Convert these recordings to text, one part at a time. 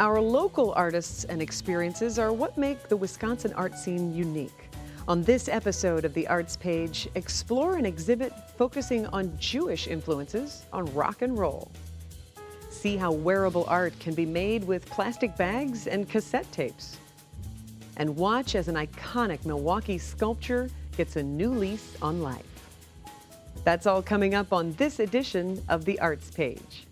Our local artists and experiences are what make the Wisconsin art scene unique. On this episode of the Arts Page, explore an exhibit focusing on Jewish influences on rock and roll. See how wearable art can be made with plastic bags and cassette tapes. And watch as an iconic Milwaukee sculpture gets a new lease on life. That's all coming up on this edition of the Arts Page.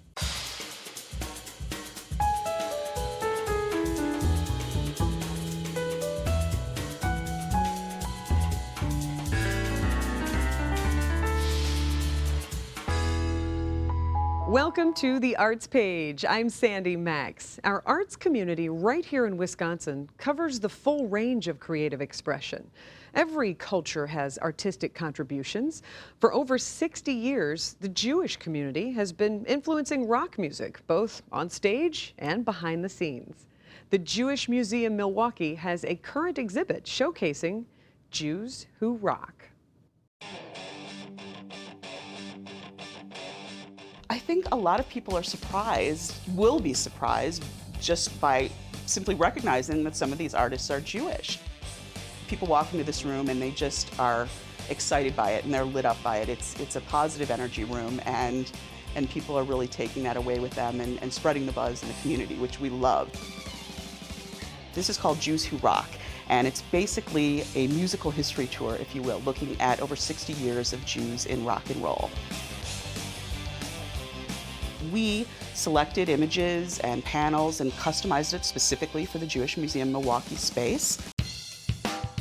Welcome to the Arts Page. I'm Sandy Maxx. Our arts community right here in Wisconsin covers the full range of creative expression. Every culture has artistic contributions. For over 60 years, the Jewish community has been influencing rock music, both on stage and behind the scenes. The Jewish Museum Milwaukee has a current exhibit showcasing Jews who rock. I think a lot of people are surprised, will be surprised, just by simply recognizing that some of these artists are Jewish. People walk into this room and they just are excited by it and they're lit up by it. It's a positive energy room, and people are really taking that away with them and spreading the buzz in the community, which we love. This is called Jews Who Rock, and it's basically a musical history tour, if you will, looking at over 60 years of Jews in rock and roll. We selected images and panels and customized it specifically for the Jewish Museum Milwaukee space.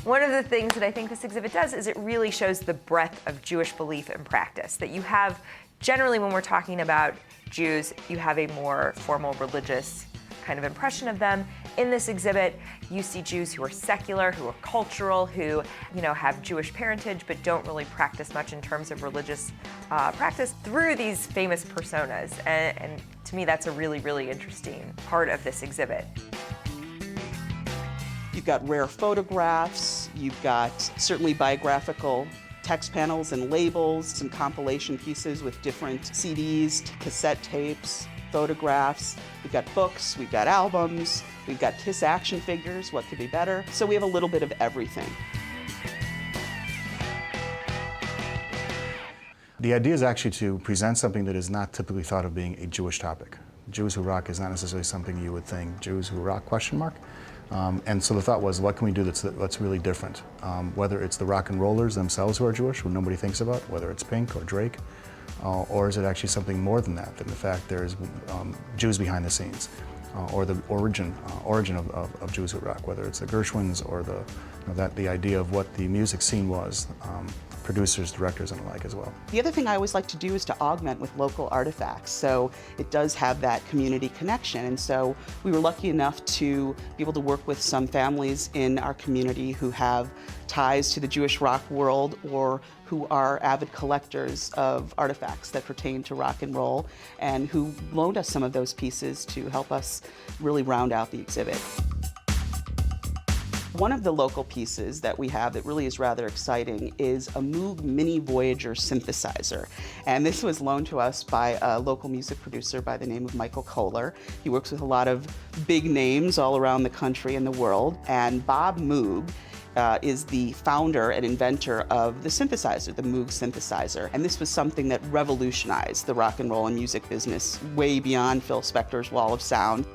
One of the things that I think this exhibit does is it really shows the breadth of Jewish belief and practice. That you have, generally when we're talking about Jews, you have a more formal religious kind of impression of them. In this exhibit, you see Jews who are secular, who are cultural, who have Jewish parentage but don't really practice much in terms of religious practice through these famous personas. And to me, that's a really, really interesting part of this exhibit. You've got rare photographs, you've got certainly biographical text panels and labels, some compilation pieces with different CDs, cassette tapes, photographs. We've got books, we've got albums, we've got Kiss action figures, what could be better? So we have a little bit of everything. The idea is actually to present something that is not typically thought of being a Jewish topic. Jews who rock is not necessarily something you would think, Jews who rock, ? And so the thought was, what can we do that's really different? Whether it's the rock and rollers themselves who are Jewish, who nobody thinks about, whether it's Pink or Drake, or is it actually something more than that? That in fact there's Jews behind the scenes, or the origin of Jews who rock, whether it's the Gershwins or the idea of what the music scene was, producers, directors, and the like as well. The other thing I always like to do is to augment with local artifacts, so it does have that community connection. And so we were lucky enough to be able to work with some families in our community who have ties to the Jewish rock world or who are avid collectors of artifacts that pertain to rock and roll, and who loaned us some of those pieces to help us really round out the exhibit. One of the local pieces that we have that really is rather exciting is a Moog Mini Voyager synthesizer. And this was loaned to us by a local music producer by the name of Michael Kohler. He works with a lot of big names all around the country and the world. And Bob Moog is the founder and inventor of the synthesizer, the Moog synthesizer. And this was something that revolutionized the rock and roll and music business way beyond Phil Spector's wall of sound.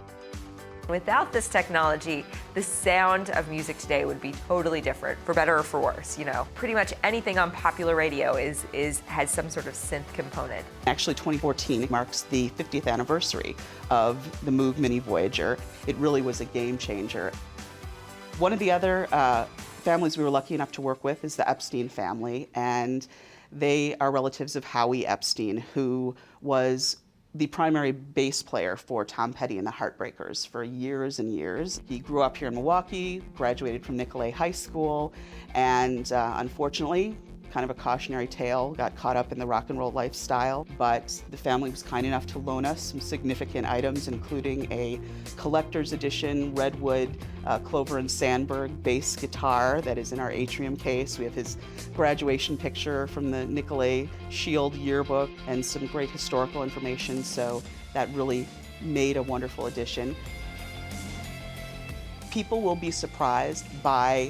Without this technology, the sound of music today would be totally different, for better or for worse. Pretty much anything on popular radio has some sort of synth component. Actually, 2014 marks the 50th anniversary of the Moog Mini Voyager. It really was a game changer. One of the other families we were lucky enough to work with is the Epstein family, and they are relatives of Howie Epstein, who was the primary bass player for Tom Petty and the Heartbreakers for years and years. He grew up here in Milwaukee, graduated from Nicolet High School, and unfortunately, kind of a cautionary tale, got caught up in the rock and roll lifestyle, but the family was kind enough to loan us some significant items, including a collector's edition Redwood Clover and Sandberg bass guitar that is in our atrium case. We have his graduation picture from the Nicolet Shield yearbook and some great historical information, so that really made a wonderful addition. people will be surprised by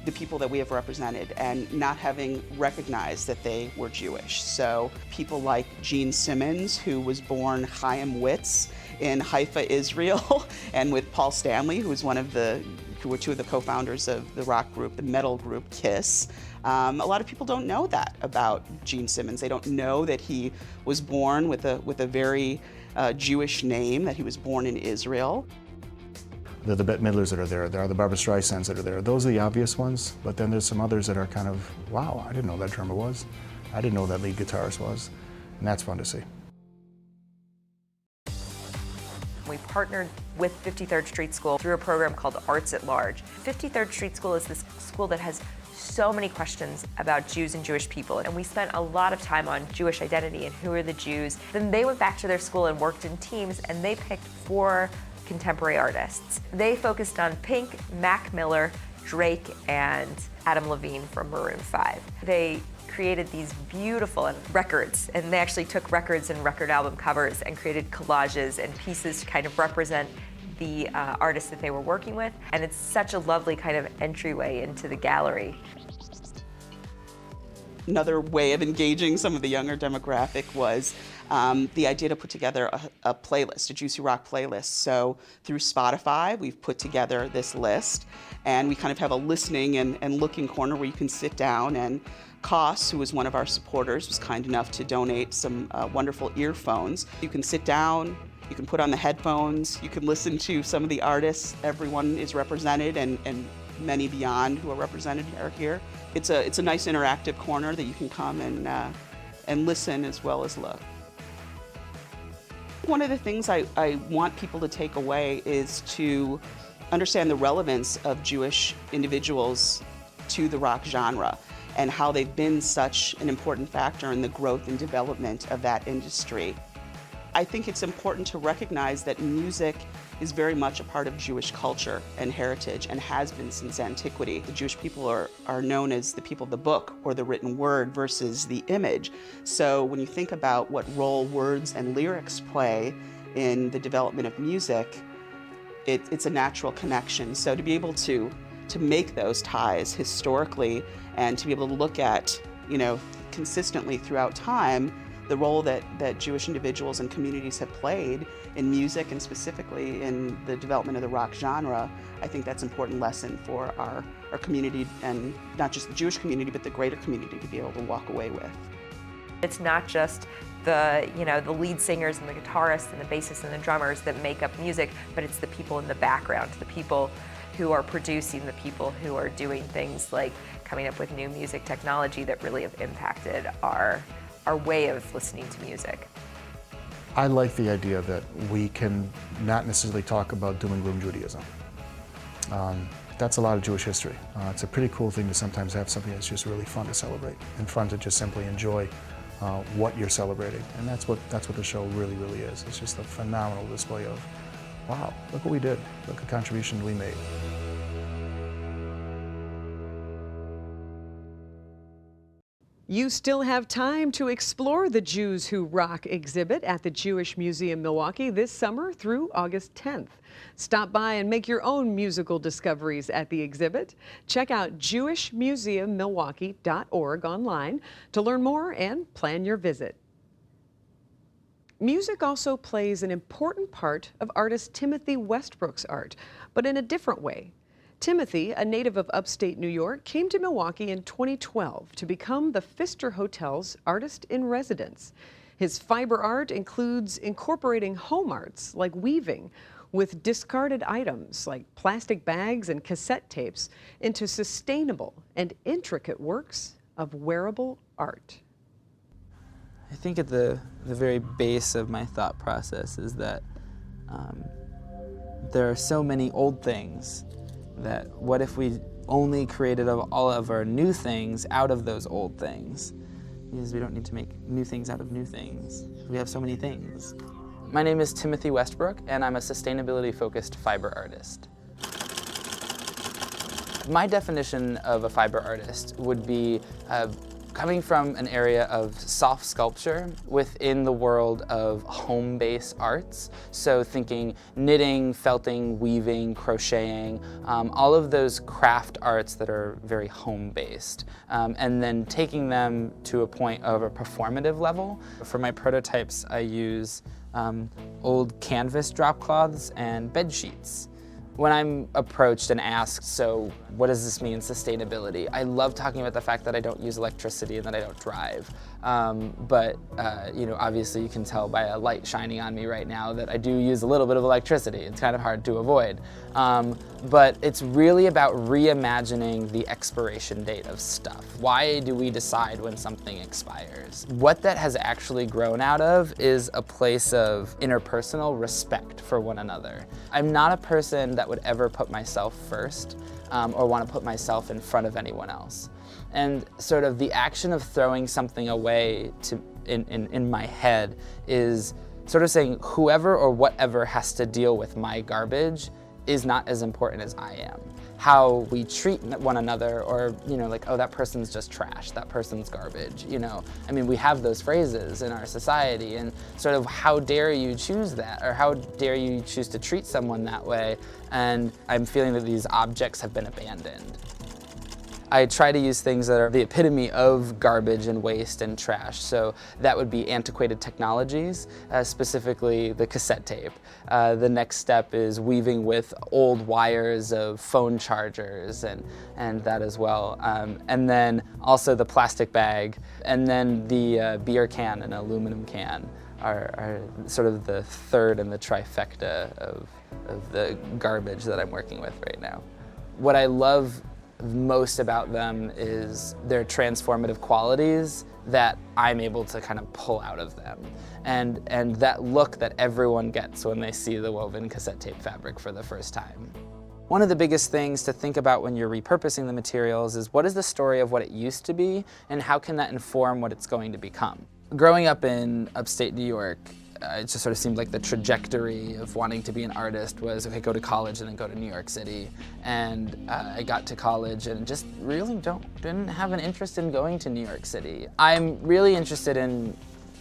the people that we have represented and not having recognized that they were Jewish. So people like Gene Simmons, who was born Chaim Witz in Haifa, Israel, and with Paul Stanley, who were two of the co-founders of the rock group, the metal group Kiss. A lot of people don't know that about Gene Simmons. They don't know that he was born with a very Jewish name, that he was born in Israel. There are the Bette Midlers that are there. There are the Barbra Streisands that are there. Those are the obvious ones, but then there's some others that are kind of, wow, I didn't know that drummer was. I didn't know that lead guitarist was. And that's fun to see. We partnered with 53rd Street School through a program called Arts at Large. 53rd Street School is this school that has so many questions about Jews and Jewish people, and we spent a lot of time on Jewish identity and who are the Jews. Then they went back to their school and worked in teams, and they picked 4 contemporary artists. They focused on Pink, Mac Miller, Drake, and Adam Levine from Maroon 5. They created these beautiful records, and they actually took records and record album covers and created collages and pieces to kind of represent the artists that they were working with, and it's such a lovely kind of entryway into the gallery. Another way of engaging some of the younger demographic was the idea to put together a playlist, a Jews Who Rock playlist. So through Spotify, we've put together this list, and we kind of have a listening and looking corner where you can sit down, and Kos, who was one of our supporters, was kind enough to donate some wonderful earphones. You can sit down, you can put on the headphones, you can listen to some of the artists. Everyone is represented, and many beyond who are represented are here. It's a nice interactive corner that you can come and listen as well as look. One of the things I want people to take away is to understand the relevance of Jewish individuals to the rock genre and how they've been such an important factor in the growth and development of that industry. I think it's important to recognize that music is very much a part of Jewish culture and heritage, and has been since antiquity. The Jewish people are known as the people of the book, or the written word, versus the image. So when you think about what role words and lyrics play in the development of music, it's a natural connection. So to be able to make those ties historically, and to be able to look at, consistently throughout time, the role that Jewish individuals and communities have played in music, and specifically in the development of the rock genre, I think that's an important lesson for our community, and not just the Jewish community, but the greater community, to be able to walk away with. It's not just the lead singers and the guitarists and the bassists and the drummers that make up music, but it's the people in the background, the people who are producing, the people who are doing things like coming up with new music technology that really have impacted our way of listening to music. I like the idea that we can not necessarily talk about doom and gloom Judaism. That's a lot of Jewish history. It's a pretty cool thing to sometimes have something that's just really fun to celebrate, and fun to just simply enjoy what you're celebrating. And that's what the show really, really is. It's just a phenomenal display of, wow, look what we did. Look at the contribution we made. You still have time to explore the Jews Who Rock exhibit at the Jewish Museum Milwaukee this summer through August 10th. Stop by and make your own musical discoveries at the exhibit. Check out jewishmuseummilwaukee.org online to learn more and plan your visit. Music also plays an important part of artist Timothy Westbrook's art, but in a different way. Timothy, a native of upstate New York, came to Milwaukee in 2012 to become the Pfister Hotel's artist in residence. His fiber art includes incorporating home arts like weaving with discarded items like plastic bags and cassette tapes into sustainable and intricate works of wearable art. I think at the very base of my thought process is that there are so many old things that what if we only created all of our new things out of those old things? Because we don't need to make new things out of new things. We have so many things. My name is Timothy Westbrook, and I'm a sustainability-focused fiber artist. My definition of a fiber artist would be Coming from an area of soft sculpture within the world of home-based arts, so thinking knitting, felting, weaving, crocheting, all of those craft arts that are very home-based, and then taking them to a point of a performative level. For my prototypes, I use old canvas drop cloths and bed sheets. When I'm approached and asked, so what does this mean, sustainability? I love talking about the fact that I don't use electricity and that I don't drive. But obviously you can tell by a light shining on me right now that I do use a little bit of electricity. It's kind of hard to avoid. But it's really about reimagining the expiration date of stuff. Why do we decide when something expires? What that has actually grown out of is a place of interpersonal respect for one another. I'm not a person that would ever put myself first or want to put myself in front of anyone else. And sort of the action of throwing something away in my head is sort of saying whoever or whatever has to deal with my garbage is not as important as I am. How we treat one another, or like, oh, that person's just trash, that person's garbage, I mean, we have those phrases in our society, and sort of how dare you choose that, or how dare you choose to treat someone that way, and I'm feeling that these objects have been abandoned. I try to use things that are the epitome of garbage and waste and trash. So that would be antiquated technologies, specifically the cassette tape. The next step is weaving with old wires of phone chargers and that as well. And then also the plastic bag, and then the beer can and aluminum can are sort of the third in the trifecta of the garbage that I'm working with right now. What I love most about them is their transformative qualities that I'm able to kind of pull out of them. And that look that everyone gets when they see the woven cassette tape fabric for the first time. One of the biggest things to think about when you're repurposing the materials is what is the story of what it used to be and how can that inform what it's going to become. Growing up in upstate New York, it just sort of seemed like the trajectory of wanting to be an artist was, okay, go to college and then go to New York City. And I got to college and just really didn't have an interest in going to New York City. I'm really interested in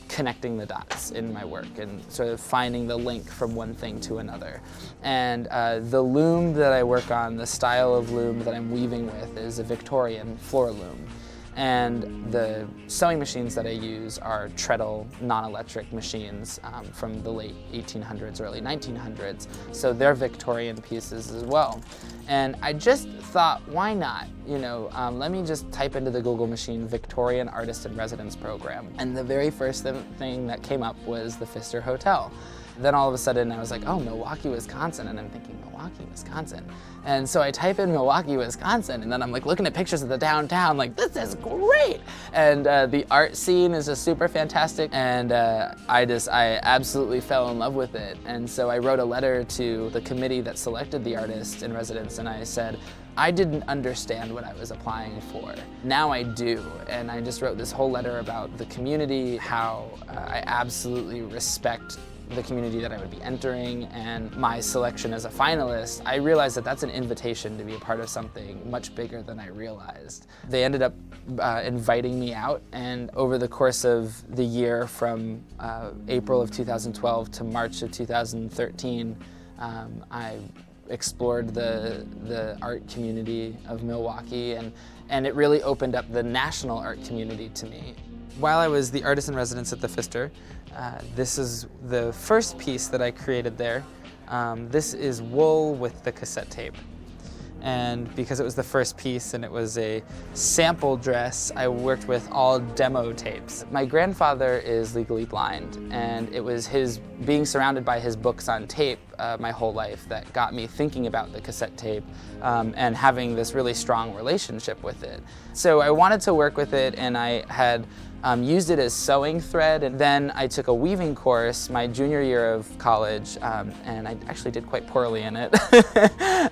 connecting the dots in my work and sort of finding the link from one thing to another. And the loom that I work on, the style of loom that I'm weaving with is a Victorian floor loom. And the sewing machines that I use are treadle, non-electric machines from the late 1800s, early 1900s. So they're Victorian pieces as well. And I just thought, why not? Let me just type into the Google machine Victorian Artist in Residence Program. And the very first thing that came up was the Pfister Hotel. Then all of a sudden I was like, oh, Milwaukee, Wisconsin. And I'm thinking, Milwaukee, Wisconsin. And so I type in Milwaukee, Wisconsin, and then I'm like looking at pictures of the downtown, like, this is great. And the art scene is just super fantastic. And I absolutely fell in love with it. And so I wrote a letter to the committee that selected the artist in residence, and I said, I didn't understand what I was applying for. Now I do. And I just wrote this whole letter about the community, how I absolutely respect the community that I would be entering, and my selection as a finalist. I realized that that's an invitation to be a part of something much bigger than I realized. They ended up inviting me out, and over the course of the year from April of 2012 to March of 2013, I explored the art community of Milwaukee, and it really opened up the national art community to me. While I was the artist in residence at the Pfister, this is the first piece that I created there. This is wool with the cassette tape. And because it was the first piece and it was a sample dress, I worked with all demo tapes. My grandfather is legally blind, and it was his being surrounded by his books on tape my whole life that got me thinking about the cassette tape and having this really strong relationship with it. So I wanted to work with it, and I had used it as sewing thread, and then I took a weaving course my junior year of college, and I actually did quite poorly in it.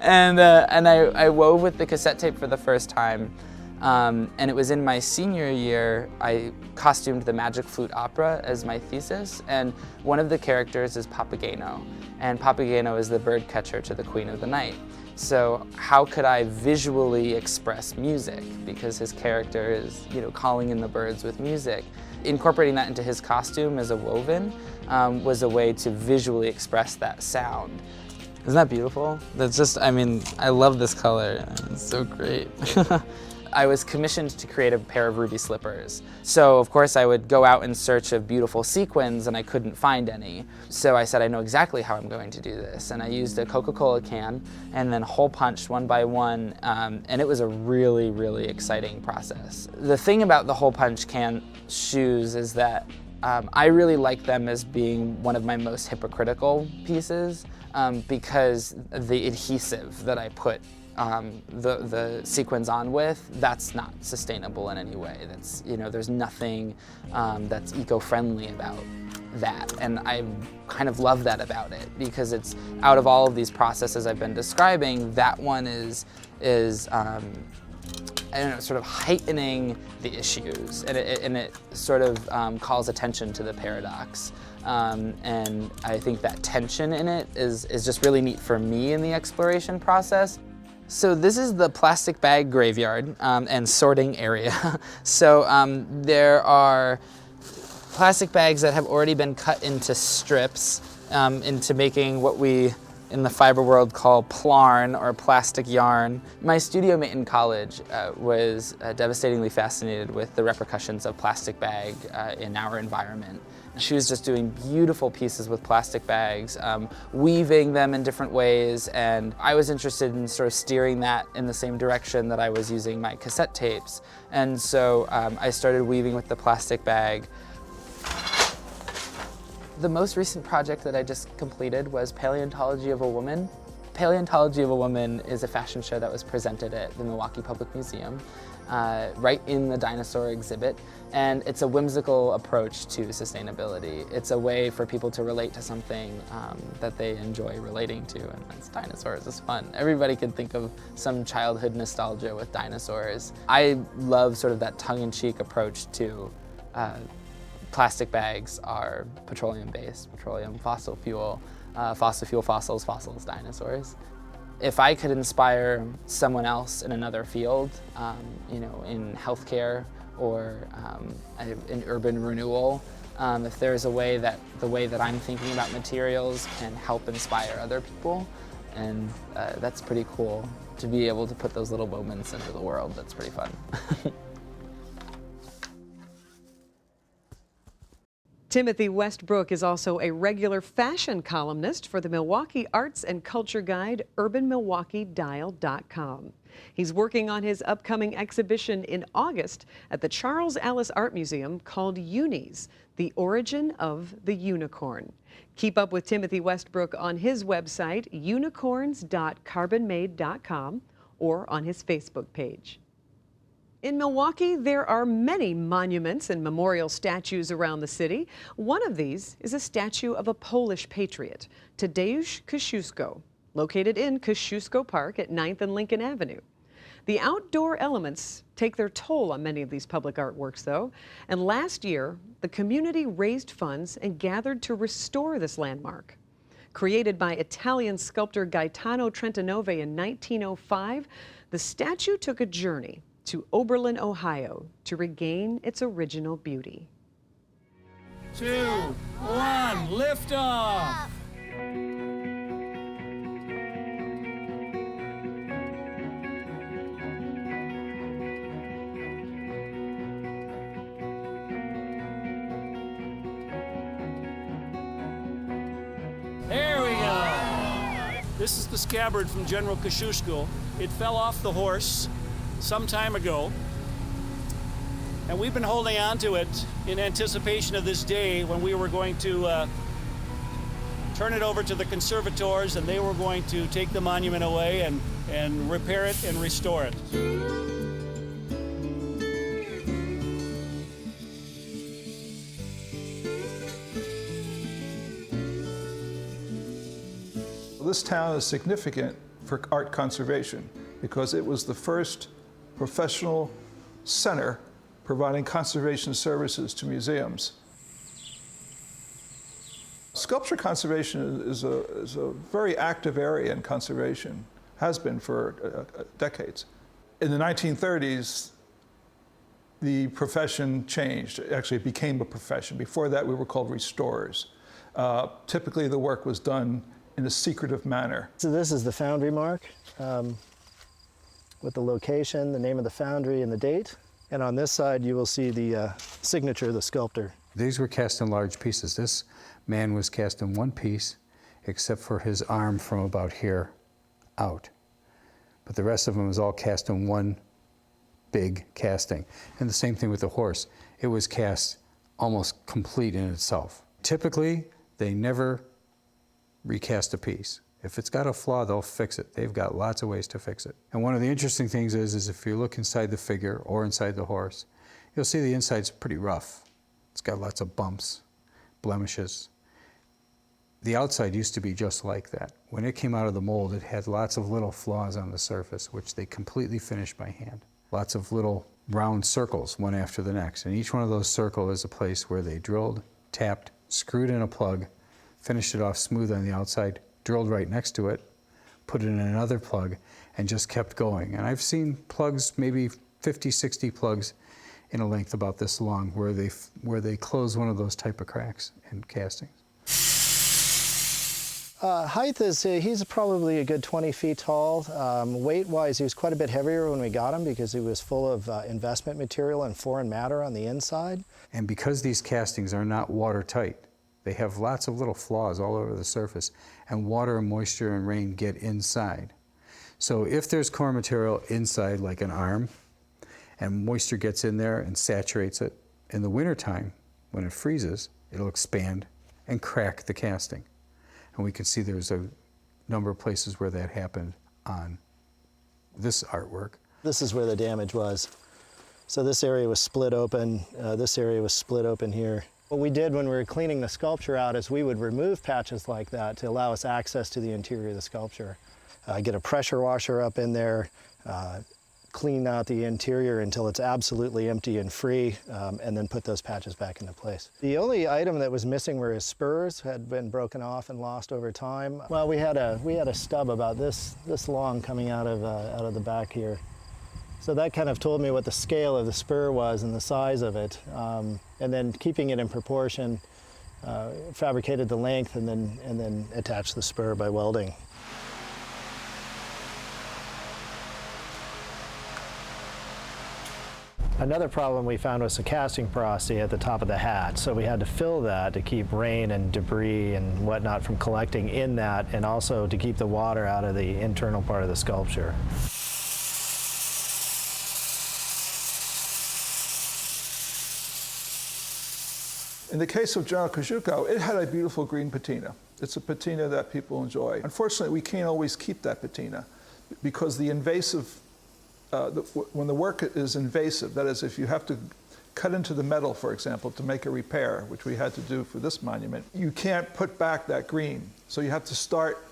and I wove with the cassette tape for the first time, and it was in my senior year I costumed the Magic Flute Opera as my thesis, and one of the characters is Papageno, and Papageno is the bird catcher to the Queen of the Night. So how could I visually express music? Because his character is, calling in the birds with music. Incorporating that into his costume as a woven was a way to visually express that sound. Isn't that beautiful? That's just, I love this color. It's so great. I was commissioned to create a pair of ruby slippers. So of course I would go out in search of beautiful sequins and I couldn't find any. So I said, I know exactly how I'm going to do this. And I used a Coca-Cola can and then hole punched one by one. And it was a really, really exciting process. The thing about the hole punch can shoes is that I really like them as being one of my most hypocritical pieces because the adhesive that I put the sequins on with, that's not sustainable in any way. That's, there's nothing that's eco-friendly about that. And I kind of love that about it because it's out of all of these processes I've been describing, that one is I don't know, sort of heightening the issues, and it sort of calls attention to the paradox. And I think that tension in it is just really neat for me in the exploration process. So this is the plastic bag graveyard and sorting area. So there are plastic bags that have already been cut into strips into making what we in the fiber world call plarn or plastic yarn. My studio mate in college was devastatingly fascinated with the repercussions of plastic bag in our environment. She was just doing beautiful pieces with plastic bags, weaving them in different ways, and I was interested in sort of steering that in the same direction that I was using my cassette tapes. And so I started weaving with the plastic bag. The most recent project that I just completed was Paleontology of a Woman. Paleontology of a Woman is a fashion show that was presented at the Milwaukee Public Museum, right in the dinosaur exhibit. And it's a whimsical approach to sustainability. It's a way for people to relate to something that they enjoy relating to, and that's dinosaurs. It's fun. Everybody can think of some childhood nostalgia with dinosaurs. I love sort of that tongue-in-cheek approach to plastic bags are petroleum-based, petroleum, fossil fuel, fossils, dinosaurs. If I could inspire someone else in another field, in healthcare or in urban renewal, if there's a way that the way that I'm thinking about materials can help inspire other people, and that's pretty cool to be able to put those little moments into the world. That's pretty fun. Timothy Westbrook is also a regular fashion columnist for the Milwaukee Arts and Culture Guide, UrbanMilwaukeeDial.com. He's working on his upcoming exhibition in August at the Charles Allis Art Museum called Unis, The Origin of the Unicorn. Keep up with Timothy Westbrook on his website, unicorns.carbonmade.com, or on his Facebook page. In Milwaukee, there are many monuments and memorial statues around the city. One of these is a statue of a Polish patriot, Taddeus Kosciuszko, located in Kosciusko Park at 9th and Lincoln Avenue. The outdoor elements take their toll on many of these public artworks, though, and last year, the community raised funds and gathered to restore this landmark. Created by Italian sculptor Gaetano Trentanove in 1905, the statue took a journey to Oberlin, Ohio, to regain its original beauty. 2, 1, lift off! There we go! This is the scabbard from General Kosciuszko. It fell off the horse some time ago, and we've been holding on to it in anticipation of this day when we were going to turn it over to the conservators, and they were going to take the monument away and repair it and restore it. This town is significant for art conservation because it was the first professional center providing conservation services to museums. Sculpture conservation is a very active area in conservation. has been for decades. In the 1930s, the profession changed. Actually, it became a profession. Before that, we were called restorers. Typically, the work was done in a secretive manner. So this is the foundry mark with the location, the name of the foundry, and the date. And on this side, you will see the signature of the sculptor. These were cast in large pieces. This man was cast in one piece, except for his arm from about here out. But the rest of him was all cast in one big casting. And the same thing with the horse. It was cast almost complete in itself. Typically, they never recast a piece. If it's got a flaw, they'll fix it. They've got lots of ways to fix it. And one of the interesting things is if you look inside the figure or inside the horse, you'll see the inside's pretty rough. It's got lots of bumps, blemishes. The outside used to be just like that. When it came out of the mold, it had lots of little flaws on the surface, which they completely finished by hand. Lots of little round circles, one after the next. And each one of those circles is a place where they drilled, tapped, screwed in a plug, finished it off smooth on the outside, drilled right next to it, put it in another plug, and just kept going. And I've seen plugs, maybe 50, 60 plugs in a length about this long, where they close one of those type of cracks in castings. Height is, he's probably a good 20 feet tall. Weight-wise, he was quite a bit heavier when we got him because he was full of investment material and foreign matter on the inside. And because these castings are not watertight, they have lots of little flaws all over the surface, and water and moisture and rain get inside. So if there's core material inside, like an arm, and moisture gets in there and saturates it, in the wintertime, when it freezes, it'll expand and crack the casting. And we can see there's a number of places where that happened on this artwork. This is where the damage was. So this area was split open, this area was split open here. What we did when we were cleaning the sculpture out is we would remove patches like that to allow us access to the interior of the sculpture. Get a pressure washer up in there, clean out the interior until it's absolutely empty and free, and then put those patches back into place. The only item that was missing were his spurs, had been broken off and lost over time. Well, we had a stub about this long coming out of the back here. So that kind of told me what the scale of the spur was and the size of it. And then keeping it in proportion, fabricated the length and then attached the spur by welding. Another problem we found was the casting porosity at the top of the hat. So we had to fill that to keep rain and debris and whatnot from collecting in that, and also to keep the water out of the internal part of the sculpture. In the case of General Kosciuszko, it had a beautiful green patina. It's a patina that people enjoy. Unfortunately, we can't always keep that patina because the invasive, when the work is invasive, that is, if you have to cut into the metal, for example, to make a repair, which we had to do for this monument, you can't put back that green. So you have to start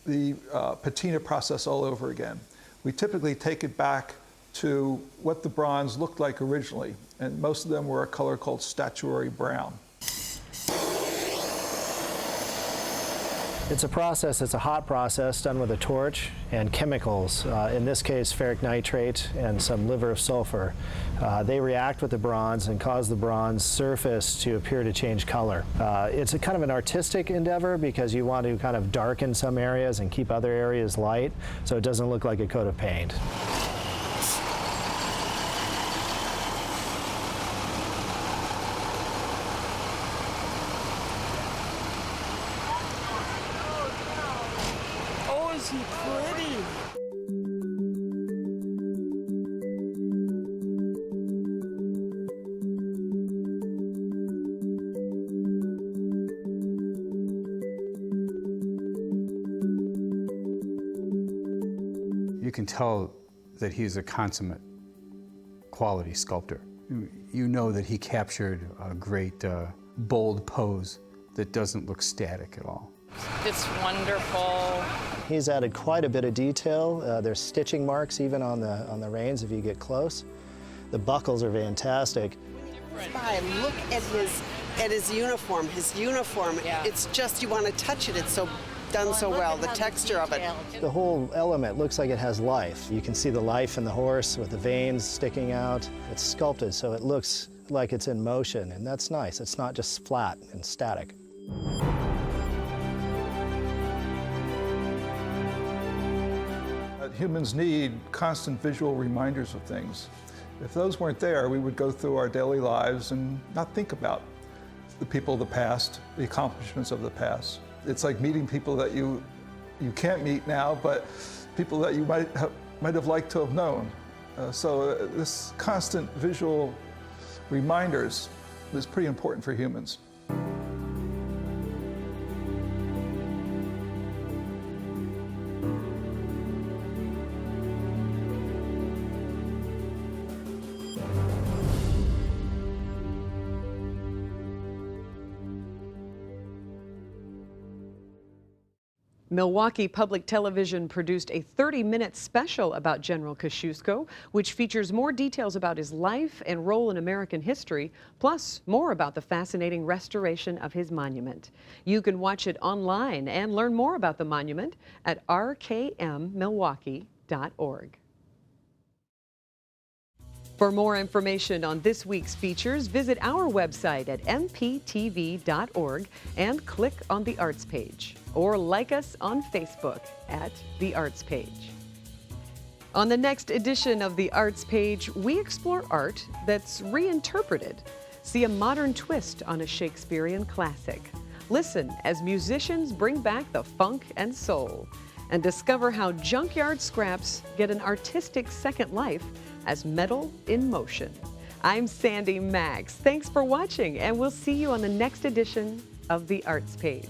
the patina process all over again. We typically take it back to what the bronze looked like originally, and most of them were a color called statuary brown. It's a process, it's a hot process done with a torch and chemicals, in this case ferric nitrate and some liver of sulfur. They react with the bronze and cause the bronze surface to appear to change color. It's a kind of an artistic endeavor because you want to kind of darken some areas and keep other areas light so it doesn't look like a coat of paint. You can tell that he's a consummate quality sculptor. You know that he captured a great, bold pose that doesn't look static at all. It's wonderful. He's added quite a bit of detail. There's stitching marks even on the reins if you get close. The buckles are fantastic. Look at his uniform. His uniform, yeah. It's just, you want to touch it. It's so done so well, the texture of it. The whole element looks like it has life. You can see the life in the horse with the veins sticking out. It's sculpted so it looks like it's in motion, and that's nice. It's not just flat and static. Humans need constant visual reminders of things. If those weren't there, we would go through our daily lives and not think about the people of the past, the accomplishments of the past. It's like meeting people that you can't meet now, but people that you might have liked to have known. So this constant visual reminders is pretty important for humans. Milwaukee Public Television produced a 30-minute special about General Kosciusko, which features more details about his life and role in American history, plus more about the fascinating restoration of his monument. You can watch it online and learn more about the monument at rkmmilwaukee.org. For more information on this week's features, visit our website at mptv.org and click on the Arts page, or like us on Facebook at The Arts Page. On the next edition of The Arts Page, we explore art that's reinterpreted. See a modern twist on a Shakespearean classic. Listen as musicians bring back the funk and soul, and discover how junkyard scraps get an artistic second life as metal in motion. I'm Sandy Maxx. Thanks for watching, and we'll see you on the next edition of The Arts Page.